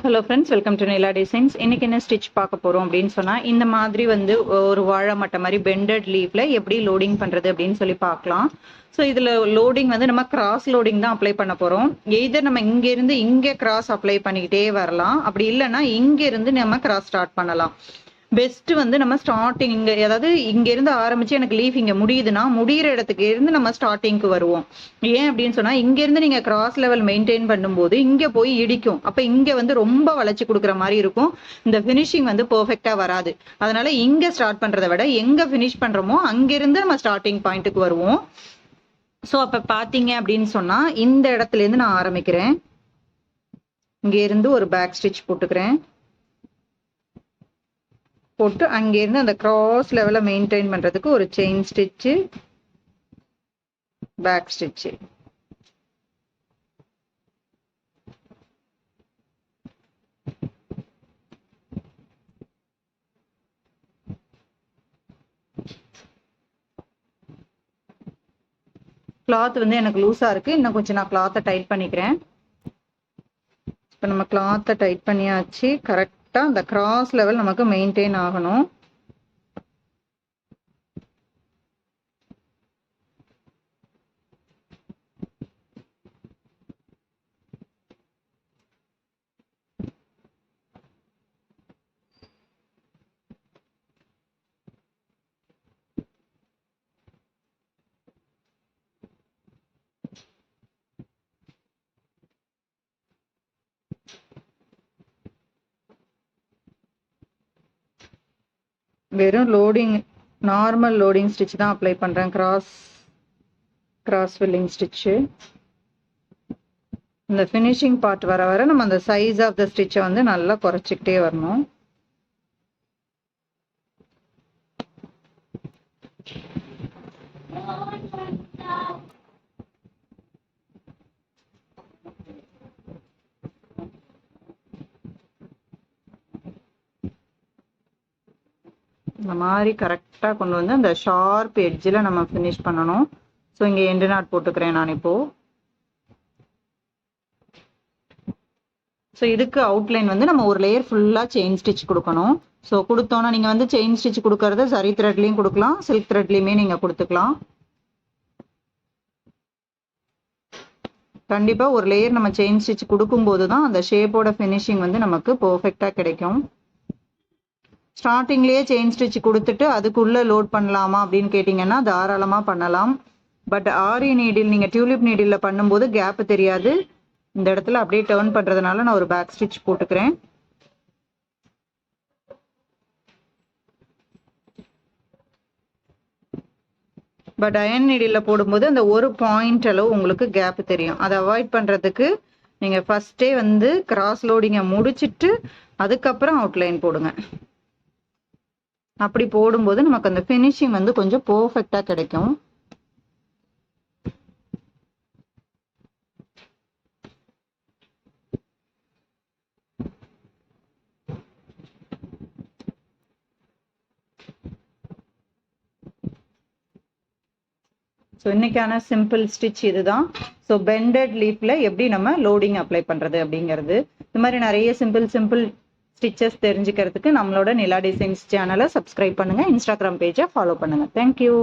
Hello friends, welcome to Nila designs. இன்னைக்கு என்ன stitch பார்க்க போகிறோம் அப்படின்னு சொன்னால், இந்த மாதிரி வந்து ஒரு வாழை மட்டை மாதிரி பெண்டட் லீஃபில் எப்படி லோடிங் பண்ணுறது அப்படின்னு சொல்லி பார்க்கலாம். ஸோ இதில் லோடிங் வந்து நம்ம கிராஸ் லோடிங் தான் அப்ளை பண்ண போகிறோம். எய்தர் நம்ம இங்கேருந்து இங்கே கிராஸ் அப்ளை பண்ணிக்கிட்டே வரலாம், அப்படி இல்லைன்னா இங்கேருந்து நம்ம கிராஸ் ஸ்டார்ட் பண்ணலாம். பெஸ்ட் வந்து நம்ம ஸ்டார்டிங் இங்கே, அதாவது இங்கேருந்து ஆரம்பிச்சு எனக்கு லீஃப் இங்கே முடியுதுன்னா முடிகிற இடத்துக்கு இருந்து நம்ம ஸ்டார்டிங்க்கு வருவோம். ஏன் அப்படின்னு சொன்னால், இங்கேருந்து நீங்கள் கிராஸ் லெவல் மெயின்டைன் பண்ணும்போது இங்கே போய் இடிக்கும். அப்போ இங்கே வந்து ரொம்ப வளைச்சி கொடுக்குற மாதிரி இருக்கும். இந்த ஃபினிஷிங் வந்து பெர்ஃபெக்டாக வராது. அதனால இங்கே ஸ்டார்ட் பண்ணுறதை விட எங்கே ஃபினிஷ் பண்ணுறோமோ அங்கேருந்து நம்ம ஸ்டார்டிங் பாயிண்ட்டுக்கு வருவோம். ஸோ அப்போ பார்த்தீங்க அப்படின்னு சொன்னால், இந்த இடத்துலேருந்து நான் ஆரம்பிக்கிறேன். இங்கேருந்து ஒரு பேக் ஸ்டிச் போட்டுக்கிறேன். போட்டு அங்கேருந்து அந்த கிராஸ் லெவலை மெயின்டைன் பண்ணுறதுக்கு ஒரு chain stitch, back stitch. Cloth வந்து எனக்கு லூஸாக இருக்குது, இன்னும் கொஞ்சம் நான் கிளாத்தை டைட் பண்ணிக்கிறேன். இப்போ நம்ம கிளாத்தை டைட் பண்ணியாச்சு. கரெக்டாக அந்த கிராஸ் லெவல் நமக்கு மெயின்டைன் ஆகணும். வெறும் லோடிங், நார்மல் லோடிங் ஸ்டிச் தான் அப்ளை பண்ணுறேன். Cross filling stitch. இந்த ஃபினிஷிங் பார்ட் வர வர நம்ம அந்த சைஸ் ஆஃப் த ஸ்டிச்சை வந்து நல்லா குறைச்சிக்கிட்டே வரணும். இந்த மாதிரி கரெக்டாக கொண்டு வந்து அந்த ஷார்ப் எட்ஜில் நம்ம ஃபினிஷ் பண்ணணும். ஸோ இங்கே எண்டு நாட் போட்டுக்கிறேன் நான் இப்போது. ஸோ இதுக்கு அவுட்லைன் வந்து நம்ம ஒரு லேயர் ஃபுல்லாக செயின் ஸ்டிச் கொடுக்கணும். ஸோ கொடுத்தோன்னா நீங்கள் வந்து செயின் ஸ்டிச் கொடுக்கறத சரி த்ரெட்லேயும் கொடுக்கலாம், சில்க் த்ரெட்லேயுமே நீங்கள் கொடுத்துக்கலாம். கண்டிப்பாக ஒரு லேயர் நம்ம செயின் ஸ்டிச் கொடுக்கும்போது தான் அந்த ஷேப்போட ஃபினிஷிங் வந்து நமக்கு பர்ஃபெக்டாக கிடைக்கும். ஸ்டார்டிங்லேயே செயின் ஸ்டிச் கொடுத்துட்டு அதுக்குள்ளே லோட் பண்ணலாமா அப்படின்னு கேட்டிங்கன்னா தாராளமாக பண்ணலாம். பட் ஆரி நீடில், நீங்கள் டியூலிப் நீடிலில் பண்ணும்போது கேப்பு தெரியாது. இந்த இடத்துல அப்படியே டர்ன் பண்ணுறதுனால நான் ஒரு பேக் ஸ்டிச் போட்டுக்கிறேன். பட் அயன் நீடிலில் போடும்போது அந்த ஒரு பாயிண்ட் அளவு உங்களுக்கு கேப்பு தெரியும். அதை அவாய்ட் பண்ணுறதுக்கு நீங்கள் ஃபஸ்ட்டே வந்து கிராஸ் லோடிங்கை முடிச்சுட்டு அதுக்கப்புறம் அவுட்லைன் போடுங்க. அப்படி போடும்போது நமக்கு அந்த ஃபினிஷிங் வந்து கொஞ்சம் பர்ஃபெக்டாக கிடைக்கும். ஸோ இன்னைக்கான சிம்பிள் ஸ்டிச் இதுதான். ஸோ பெண்டட் லீஃப்ல எப்படி நம்ம லோடிங் அப்ளை பண்ணுறது அப்படிங்கிறது. இந்த மாதிரி நிறைய சிம்பிள் ஸ்டிச்சஸ் தெரிஞ்சுக்கிறதுக்கு நம்மளோட நிலா டிசைன்ஸ் சேனலை சப்ஸ்கிரைப் பண்ணுங்கள், இன்ஸ்டாகிராம் பேஜை ஃபாலோ பண்ணுங்கள். தேங்க்யூ.